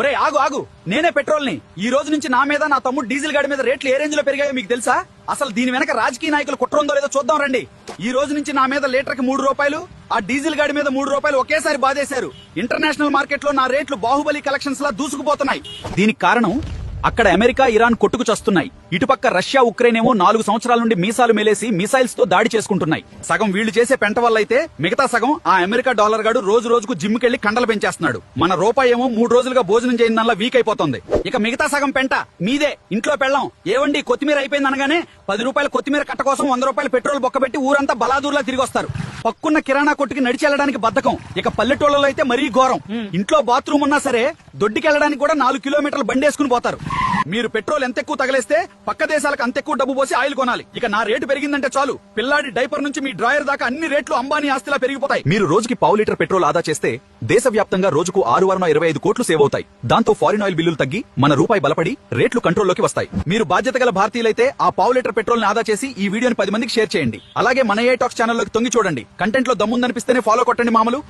ఒరే ఆగు ఆగు, నేనే పెట్రోల్ ని. ఈ రోజు నుంచి నా మీద, నా తమ్ముడు డీజిల్ గాడి మీద రేట్లు ఏ రేంజ్ లో పెరిగాయో మీకు తెలుసా? అసలు దీని వెనక రాజకీయ నాయకులు కుట్ర ఉందో లేదో చూద్దాం రండి. ఈ రోజు నుంచి నా మీద లీటర్ కి 3 రూపాయలు, ఆ డీజిల్ గాడి మీద 3 రూపాయలు ఒకేసారి బాధేశారు. ఇంటర్నేషనల్ మార్కెట్ లో నా రేట్లు బాహుబలి కలెక్షన్స్ లా దూసుకుపోతున్నాయి. దీనికి కారణం అక్కడ అమెరికా, ఇరాన్ కొట్టుకు చస్తున్నాయి. ఇటుపక్క రష్యా, ఉక్రెయిన్ ఏమో 4 సంవత్సరాల నుండి మీసాలు మేలేసి మిసైల్స్ తో దాడి చేసుకుంటున్నాయి. సగం వీళ్లు చేసే పెంట వల్ల అయితే మిగతా సగం ఆ అమెరికా డాలర్ గాడు రోజు రోజుకు జిమ్ కెళ్లి కండలు పెంచేస్తున్నాడు. మన రూపాయి ఏమో 3 రోజులుగా భోజనం చేయడం వీక్ అయిపోతుంది. ఇక మిగతా సగం పెంట మీదే. ఇంట్లో పెళ్ళం ఏవండి కొత్తిమీర అయిపోయింది అనగానే 10 రూపాయల కొత్తిమీర కట్ట కోసం 100 రూపాయల పెట్రోల్ బొక్కబెట్టి ఊరంతా బలాదూర్లా తిరిగి వస్తారు. పక్కున్న కిరాణా కొట్టుకి నడిచి వెళ్లడానికి బద్ధకం. ఇక పల్లెటూళ్ళలో అయితే మరీ ఘోరం. ఇంట్లో బాత్రూమ్ ఉన్నా సరే దొడ్డికెళ్లడానికి కూడా 4 కిలోమీటర్లు బండేసుకుని పోతారు. మీరు పెట్రోల్ ఎంత ఎక్కువ తగిలేస్తే పక్క దేశాలకు అంత ఎక్కువ డబ్బు పోసి ఆయిల్ కొనాలి. ఇక నా రేటు పెరిగిందంటే చాలు, పిల్లాడి డైపర్ నుంచి మీ డ్రాయర్ దాకా అన్ని రేట్లు అంబానీ ఆస్తిలా పెరిగిపోతాయి. మీరు రోజుకి 1/2 లీటర్ పెట్రోల్ ఆదా చేస్తే దేశవ్యాప్తంగా రోజుకు 625 కోట్లు సేవ్ అవుతాయి. దాంతో ఫారిన్ ఆయిల్ బిల్లులు తగ్గి మన రూపాయి బలపడి రేట్లు కంట్రోల్లోకి వస్తాయి. మీరు బాధ్యత గల భారతీయులైతే ఆ 1/2 లీటర్ పెట్రోల్ ని ఆదా చేసి ఈ వీడియోని 10 మందికి షేర్ చేయండి. అలాగే మన ఏ టాక్స్ ఛానల్లోకి తొంగి చూడండి. కంటెంట్ లో దమ్ముందనిపిస్తేనే ఫాలో కొట్టండి మామలు.